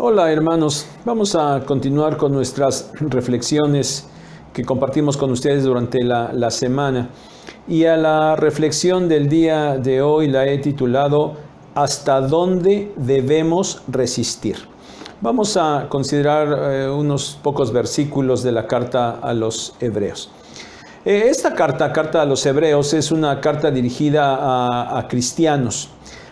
Hola hermanos, vamos a continuar con nuestras reflexiones que compartimos con ustedes durante la semana. Y a la reflexión del día de hoy la he titulado ¿Hasta dónde debemos resistir? Vamos a considerar unos pocos versículos de la carta a los Hebreos. Esta carta a los Hebreos es una carta dirigida a cristianos.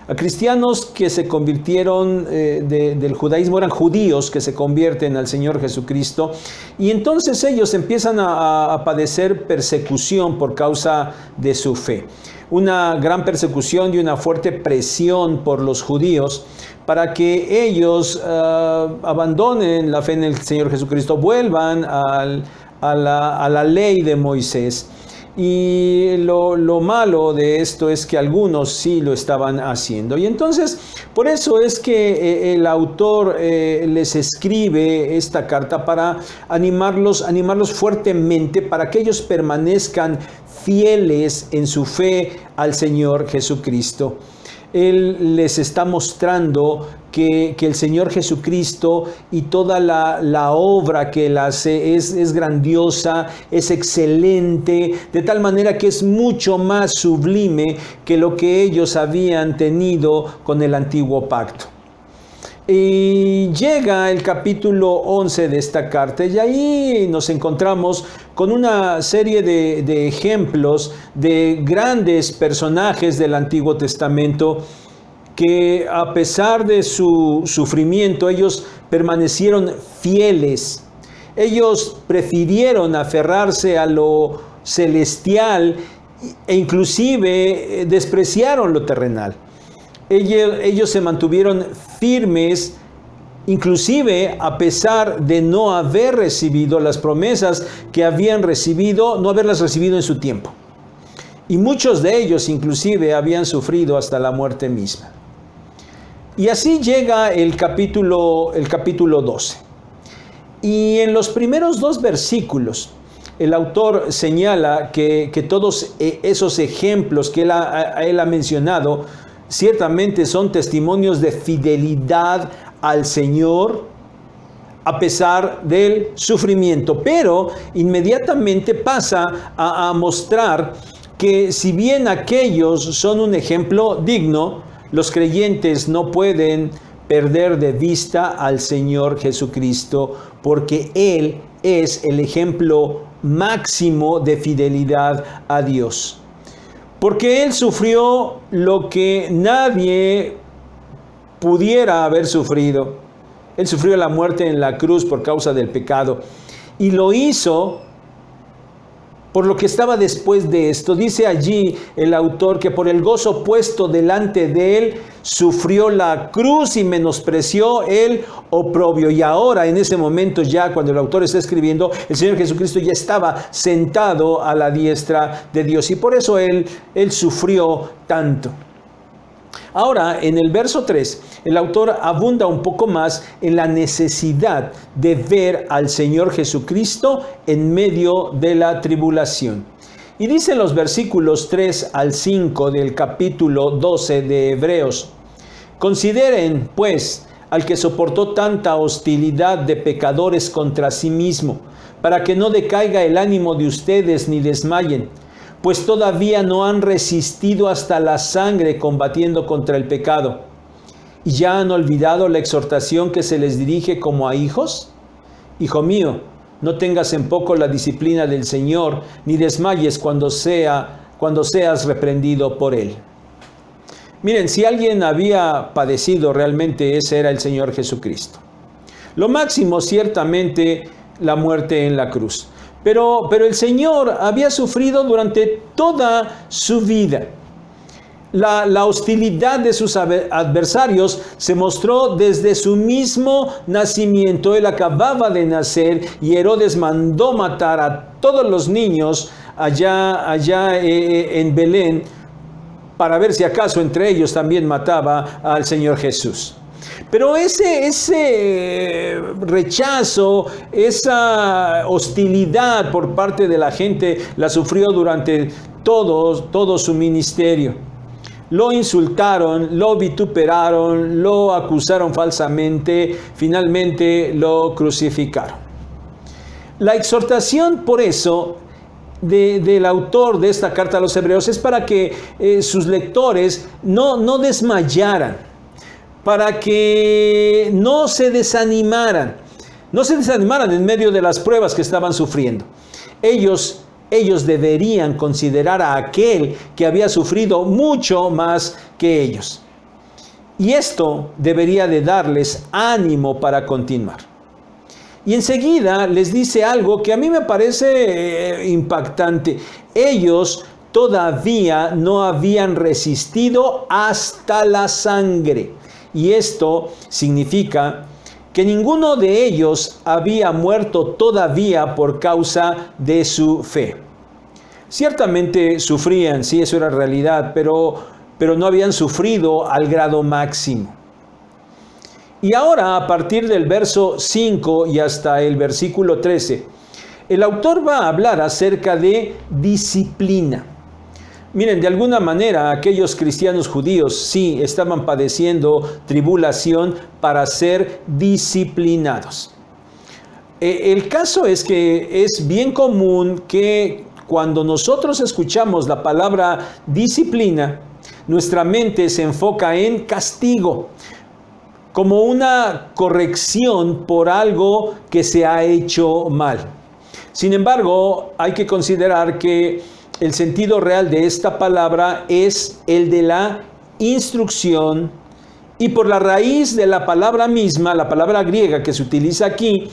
A cristianos que se convirtieron del judaísmo, eran judíos que se convierten al Señor Jesucristo, y entonces ellos empiezan a padecer persecución por causa de su fe. Una gran persecución y una fuerte presión por los judíos para que ellos abandonen la fe en el Señor Jesucristo, vuelvan a la ley de Moisés. Y lo malo de esto es que algunos sí lo estaban haciendo. Y entonces, por eso es que el autor les escribe esta carta para animarlos fuertemente para que ellos permanezcan fieles en su fe al Señor Jesucristo. Él les está mostrando que el Señor Jesucristo y toda la obra que Él hace es grandiosa, es excelente, de tal manera que es mucho más sublime que lo que ellos habían tenido con el antiguo pacto. Y llega el capítulo 11 de esta carta y ahí nos encontramos con una serie de ejemplos de grandes personajes del Antiguo Testamento que a pesar de su sufrimiento ellos permanecieron fieles. Ellos prefirieron aferrarse a lo celestial e inclusive despreciaron lo terrenal. Ellos se mantuvieron firmes, inclusive a pesar de no haber recibido las promesas que habían recibido, no haberlas recibido en su tiempo. Y muchos de ellos inclusive habían sufrido hasta la muerte misma. Y así llega el capítulo 12. Y en los primeros dos versículos, el autor señala que todos esos ejemplos que él ha mencionado, ciertamente son testimonios de fidelidad al Señor a pesar del sufrimiento, pero inmediatamente pasa a mostrar que si bien aquellos son un ejemplo digno, los creyentes no pueden perder de vista al Señor Jesucristo, porque Él es el ejemplo máximo de fidelidad a Dios. Porque Él sufrió lo que nadie pudiera haber sufrido. Él sufrió la muerte en la cruz por causa del pecado. Y lo hizo por lo que estaba después de esto. Dice allí el autor que por el gozo puesto delante de Él, sufrió la cruz y menospreció el oprobio. Y ahora, en ese momento ya, cuando el autor está escribiendo, el Señor Jesucristo ya estaba sentado a la diestra de Dios. Y por eso Él sufrió tanto. Ahora, en el verso 3, el autor abunda un poco más en la necesidad de ver al Señor Jesucristo en medio de la tribulación. Y dice en los versículos 3 al 5 del capítulo 12 de Hebreos: consideren, pues, al que soportó tanta hostilidad de pecadores contra sí mismo, para que no decaiga el ánimo de ustedes ni desmayen, pues todavía no han resistido hasta la sangre combatiendo contra el pecado. ¿Y ya han olvidado la exhortación que se les dirige como a hijos? Hijo mío, no tengas en poco la disciplina del Señor, ni desmayes cuando seas reprendido por Él. Miren, si alguien había padecido realmente, ese era el Señor Jesucristo. Lo máximo, ciertamente, la muerte en la cruz. Pero el Señor había sufrido durante toda su vida. La hostilidad de sus adversarios se mostró desde su mismo nacimiento. Él acababa de nacer y Herodes mandó matar a todos los niños allá en Belén para ver si acaso entre ellos también mataba al Señor Jesús. Pero ese rechazo, esa hostilidad por parte de la gente la sufrió durante todo su ministerio. lo insultaron, lo vituperaron, lo acusaron falsamente, finalmente lo crucificaron. La exhortación, por eso, del autor de esta carta a los hebreos es para que sus lectores no desmayaran, para que no se desanimaran en medio de las pruebas que estaban sufriendo. Ellos deberían considerar a aquel que había sufrido mucho más que ellos. Y esto debería de darles ánimo para continuar. Y enseguida les dice algo que a mí me parece impactante. Ellos todavía no habían resistido hasta la sangre. Y esto significa que ninguno de ellos había muerto todavía por causa de su fe. Ciertamente sufrían, sí, eso era realidad, pero no habían sufrido al grado máximo. Y ahora, a partir del verso 5 y hasta el versículo 13, el autor va a hablar acerca de disciplina. Miren, de alguna manera aquellos cristianos judíos sí estaban padeciendo tribulación para ser disciplinados. El caso es que es bien común que cuando nosotros escuchamos la palabra disciplina, nuestra mente se enfoca en castigo, como una corrección por algo que se ha hecho mal. Sin embargo, hay que considerar que el sentido real de esta palabra es el de la instrucción, y por la raíz de la palabra misma, la palabra griega que se utiliza aquí,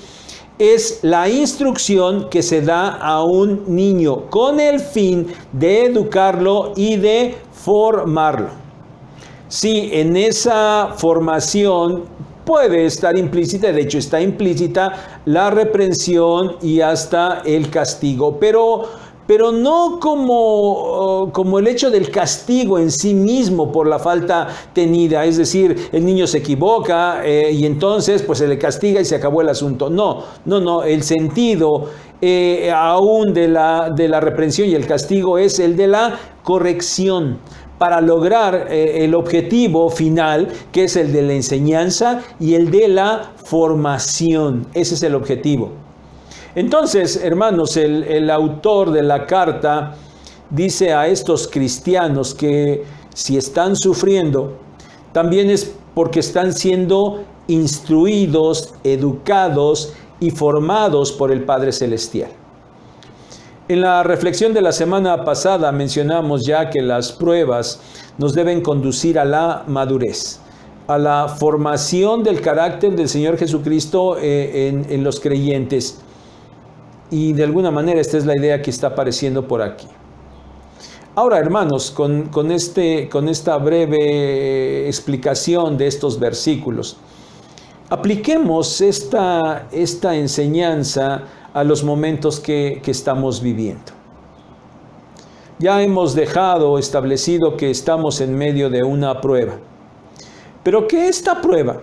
es la instrucción que se da a un niño con el fin de educarlo y de formarlo. Sí, en esa formación puede estar implícita, de hecho está implícita la reprensión y hasta el castigo, pero no como el hecho del castigo en sí mismo por la falta tenida, es decir, el niño se equivoca y entonces pues se le castiga y se acabó el asunto. No, el sentido aún de la reprensión y el castigo es el de la corrección, para lograr el objetivo final, que es el de la enseñanza y el de la formación. Ese es el objetivo. Entonces, hermanos, el autor de la carta dice a estos cristianos que si están sufriendo, también es porque están siendo instruidos, educados y formados por el Padre Celestial. En la reflexión de la semana pasada mencionamos ya que las pruebas nos deben conducir a la madurez, a la formación del carácter del Señor Jesucristo en los creyentes. Y de alguna manera esta es la idea que está apareciendo por aquí. Ahora, hermanos, con esta breve explicación de estos versículos, apliquemos esta enseñanza a los momentos que estamos viviendo. Ya hemos establecido que estamos en medio de una prueba, pero que esta prueba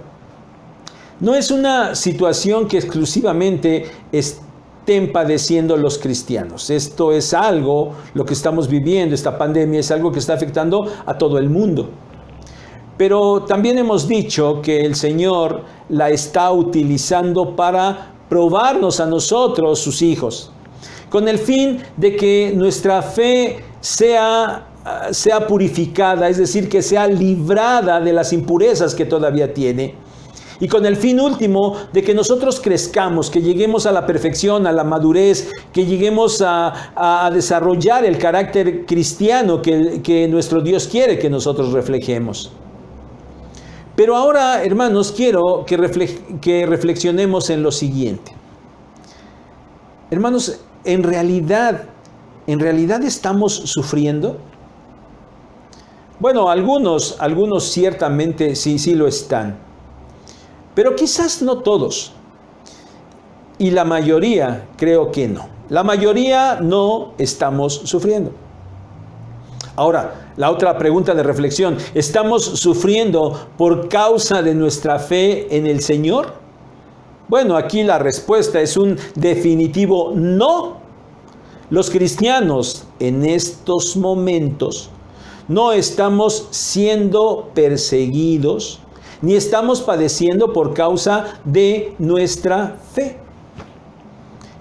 no es una situación que exclusivamente estén padeciendo los cristianos. Esto es algo, lo que estamos viviendo, esta pandemia es algo que está afectando a todo el mundo. Pero también hemos dicho que el Señor la está utilizando para probarnos a nosotros, sus hijos, con el fin de que nuestra fe sea purificada, es decir, que sea librada de las impurezas que todavía tiene, y con el fin último de que nosotros crezcamos, que lleguemos a la perfección, a la madurez, que lleguemos a desarrollar el carácter cristiano que nuestro Dios quiere que nosotros reflejemos. Pero ahora, hermanos, quiero que reflexionemos en lo siguiente. Hermanos, ¿en realidad estamos sufriendo? Bueno, algunos ciertamente sí lo están. Pero quizás no todos. Y la mayoría creo que no. La mayoría no estamos sufriendo. Ahora, la otra pregunta de reflexión, ¿estamos sufriendo por causa de nuestra fe en el Señor? Bueno, aquí la respuesta es un definitivo no. Los cristianos en estos momentos no estamos siendo perseguidos, ni estamos padeciendo por causa de nuestra fe.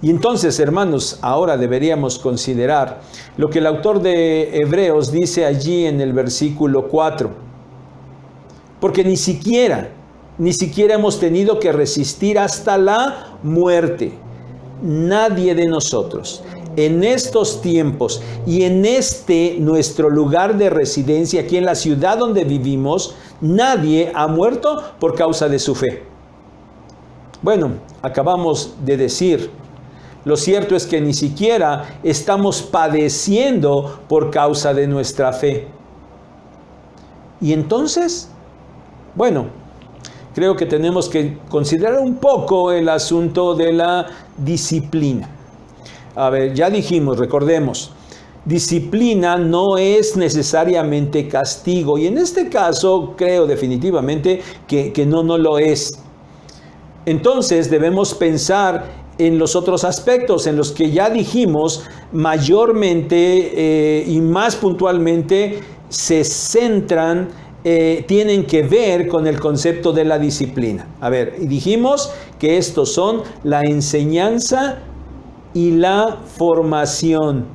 Y entonces, hermanos, ahora deberíamos considerar lo que el autor de Hebreos dice allí en el versículo 4. Porque ni siquiera hemos tenido que resistir hasta la muerte. Nadie de nosotros, en estos tiempos y en nuestro lugar de residencia, aquí en la ciudad donde vivimos, nadie ha muerto por causa de su fe. Bueno, acabamos de decir, lo cierto es que ni siquiera estamos padeciendo por causa de nuestra fe. Y entonces, bueno, creo que tenemos que considerar un poco el asunto de la disciplina. A ver, ya dijimos, recordemos, disciplina no es necesariamente castigo. Y en este caso, creo definitivamente que no lo es. Entonces, debemos pensar en los otros aspectos, en los que ya dijimos, mayormente y más puntualmente se centran, tienen que ver con el concepto de la disciplina. A ver, dijimos que estos son la enseñanza y la formación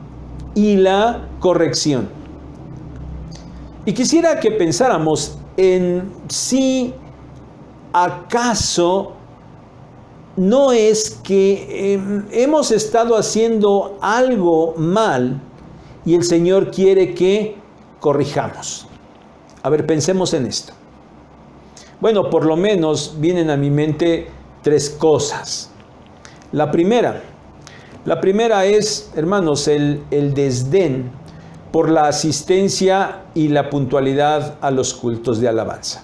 y la corrección. Y quisiera que pensáramos en si acaso no es que hemos estado haciendo algo mal y el Señor quiere que corrijamos. A ver, pensemos en esto. Bueno, por lo menos vienen a mi mente tres cosas. La primera es, hermanos, el desdén por la asistencia y la puntualidad a los cultos de alabanza.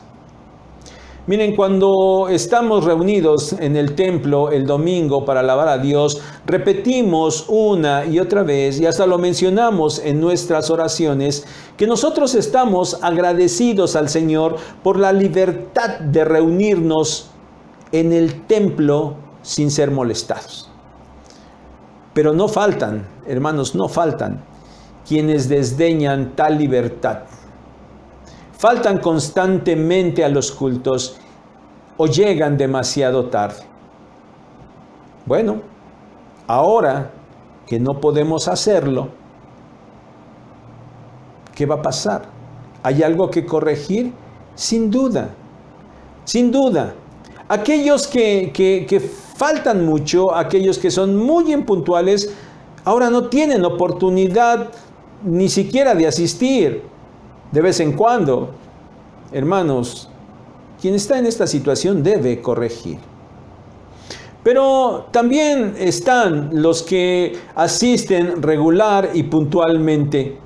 Miren, cuando estamos reunidos en el templo el domingo para alabar a Dios, repetimos una y otra vez, y hasta lo mencionamos en nuestras oraciones, que nosotros estamos agradecidos al Señor por la libertad de reunirnos en el templo sin ser molestados. Pero no faltan, hermanos, no faltan quienes desdeñan tal libertad. Faltan constantemente a los cultos o llegan demasiado tarde. Bueno, ahora que no podemos hacerlo, ¿qué va a pasar? ¿Hay algo que corregir? Sin duda, sin duda. Aquellos que faltan mucho, aquellos que son muy impuntuales, ahora no tienen oportunidad ni siquiera de asistir. De vez en cuando, hermanos, quien está en esta situación debe corregir. Pero también están los que asisten regular y puntualmente.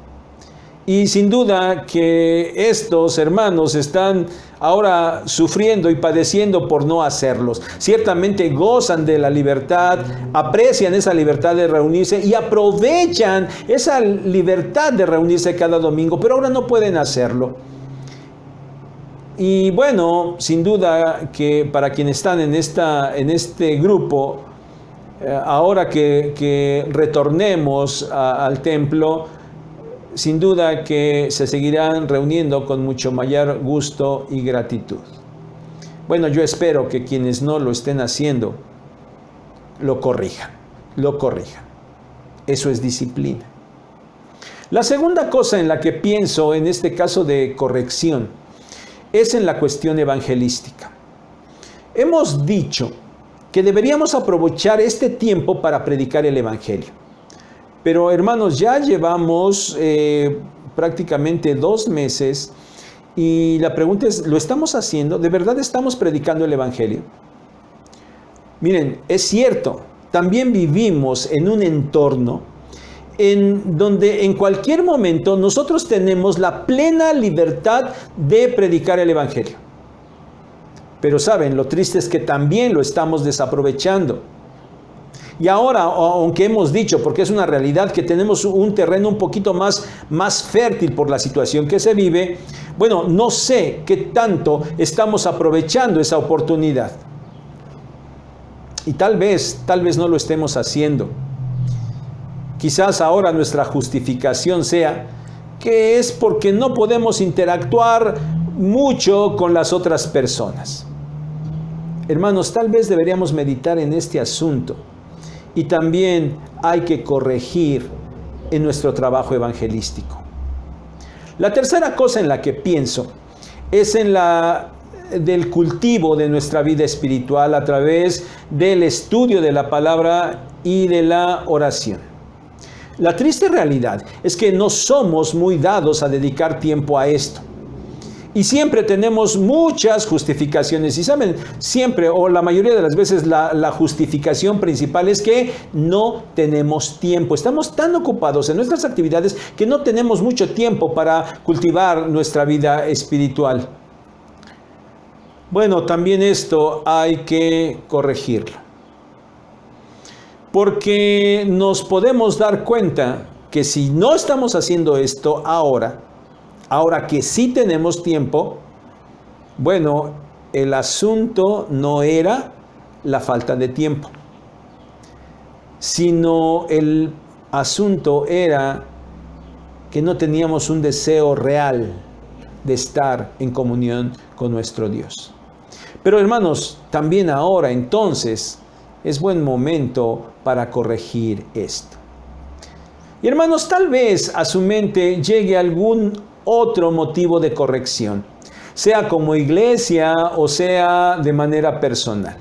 Y sin duda que estos hermanos están ahora sufriendo y padeciendo por no hacerlos. Ciertamente gozan de la libertad, aprecian esa libertad de reunirse y aprovechan esa libertad de reunirse cada domingo, pero ahora no pueden hacerlo. Y bueno, sin duda que para quienes están en este grupo, ahora que retornemos al templo, sin duda que se seguirán reuniendo con mucho mayor gusto y gratitud. Bueno, yo espero que quienes no lo estén haciendo, lo corrijan. Eso es disciplina. La segunda cosa en la que pienso en este caso de corrección es en la cuestión evangelística. Hemos dicho que deberíamos aprovechar este tiempo para predicar el evangelio. Pero hermanos, ya llevamos prácticamente 2 meses y la pregunta es, ¿lo estamos haciendo? ¿De verdad estamos predicando el evangelio? Miren, es cierto, también vivimos en un entorno en donde en cualquier momento nosotros tenemos la plena libertad de predicar el evangelio. Pero saben, lo triste es que también lo estamos desaprovechando. Y ahora, aunque hemos dicho, porque es una realidad, que tenemos un terreno un poquito más fértil por la situación que se vive, bueno, no sé qué tanto estamos aprovechando esa oportunidad. Y tal vez no lo estemos haciendo. Quizás ahora nuestra justificación sea que es porque no podemos interactuar mucho con las otras personas. Hermanos, tal vez deberíamos meditar en este asunto y también hay que corregir en nuestro trabajo evangelístico. La tercera cosa en la que pienso es en del cultivo de nuestra vida espiritual a través del estudio de la palabra y de la oración. La triste realidad es que no somos muy dados a dedicar tiempo a esto. Y siempre tenemos muchas justificaciones. Y saben, siempre o la mayoría de las veces la justificación principal es que no tenemos tiempo. Estamos tan ocupados en nuestras actividades que no tenemos mucho tiempo para cultivar nuestra vida espiritual. Bueno, también esto hay que corregirlo. Porque nos podemos dar cuenta que si no estamos haciendo esto ahora que sí tenemos tiempo, bueno, el asunto no era la falta de tiempo, sino el asunto era que no teníamos un deseo real de estar en comunión con nuestro Dios. Pero hermanos, también ahora entonces es buen momento para corregir esto. Y hermanos, tal vez a su mente llegue algún otro motivo de corrección, sea como iglesia o sea de manera personal.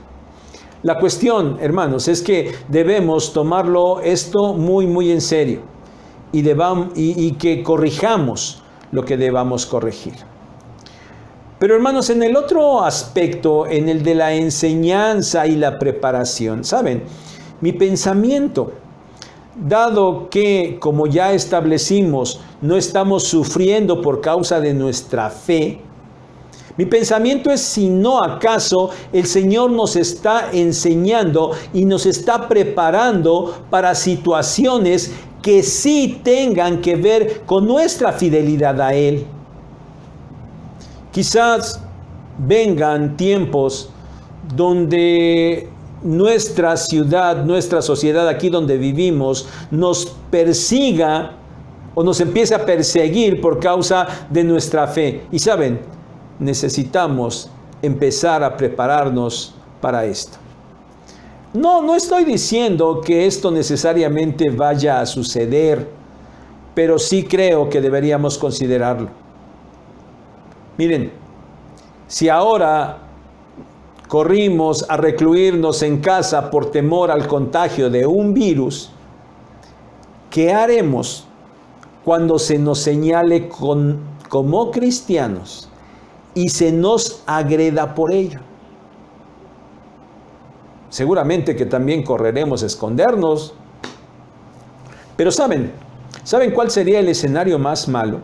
La cuestión, hermanos, es que debemos tomarlo esto muy en serio y que corrijamos lo que debamos corregir. Pero hermanos, en el otro aspecto, en el de la enseñanza y la preparación, ¿saben? Mi pensamiento, dado que, como ya establecimos, no estamos sufriendo por causa de nuestra fe, mi pensamiento es si no acaso el Señor nos está enseñando y nos está preparando para situaciones que sí tengan que ver con nuestra fidelidad a Él. Quizás vengan tiempos donde nuestra ciudad, nuestra sociedad aquí donde vivimos, nos persiga o nos empiece a perseguir por causa de nuestra fe. Y saben, necesitamos empezar a prepararnos para esto. No estoy diciendo que esto necesariamente vaya a suceder, pero sí creo que deberíamos considerarlo. Miren, si ahora corrimos a recluirnos en casa por temor al contagio de un virus, ¿qué haremos cuando se nos señale como cristianos y se nos agreda por ello? Seguramente que también correremos a escondernos. Pero ¿saben cuál sería el escenario más malo?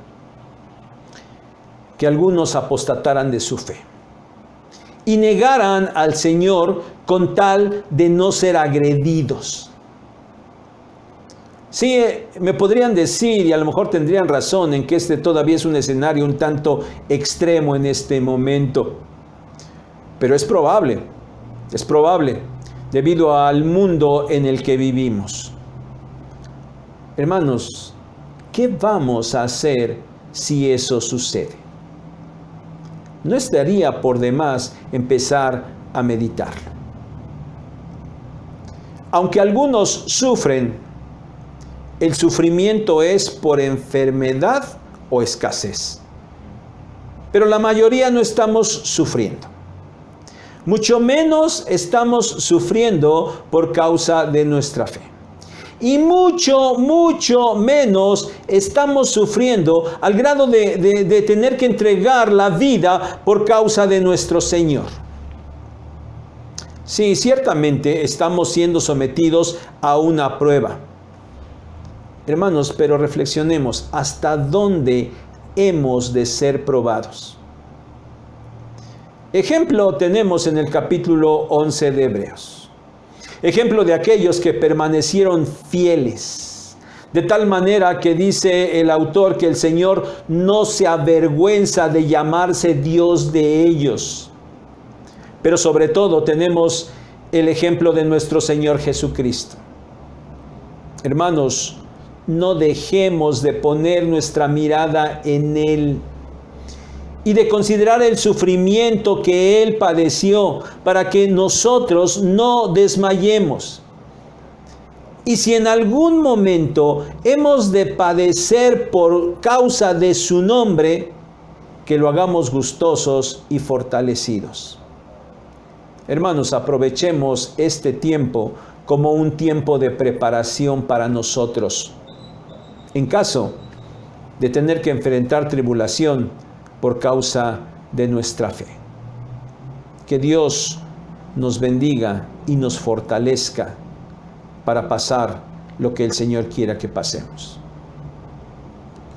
Que algunos apostataran de su fe y negaran al Señor con tal de no ser agredidos. Sí, me podrían decir, y a lo mejor tendrían razón, en que este todavía es un escenario un tanto extremo en este momento. Pero es probable, debido al mundo en el que vivimos. Hermanos, ¿qué vamos a hacer si eso sucede? No estaría por demás empezar a meditarlo. Aunque algunos sufren, el sufrimiento es por enfermedad o escasez. Pero la mayoría no estamos sufriendo. Mucho menos estamos sufriendo por causa de nuestra fe. Y mucho menos estamos sufriendo al grado de tener que entregar la vida por causa de nuestro Señor. Sí, ciertamente estamos siendo sometidos a una prueba. Hermanos, pero reflexionemos, ¿hasta dónde hemos de ser probados? Ejemplo tenemos en el capítulo 11 de Hebreos. Ejemplo de aquellos que permanecieron fieles, de tal manera que dice el autor que el Señor no se avergüenza de llamarse Dios de ellos. Pero sobre todo tenemos el ejemplo de nuestro Señor Jesucristo. Hermanos, no dejemos de poner nuestra mirada en Él y de considerar el sufrimiento que Él padeció para que nosotros no desmayemos. Y si en algún momento hemos de padecer por causa de su nombre, que lo hagamos gustosos y fortalecidos. Hermanos, aprovechemos este tiempo como un tiempo de preparación para nosotros. En caso de tener que enfrentar tribulación por causa de nuestra fe. Que Dios nos bendiga y nos fortalezca para pasar lo que el Señor quiera que pasemos.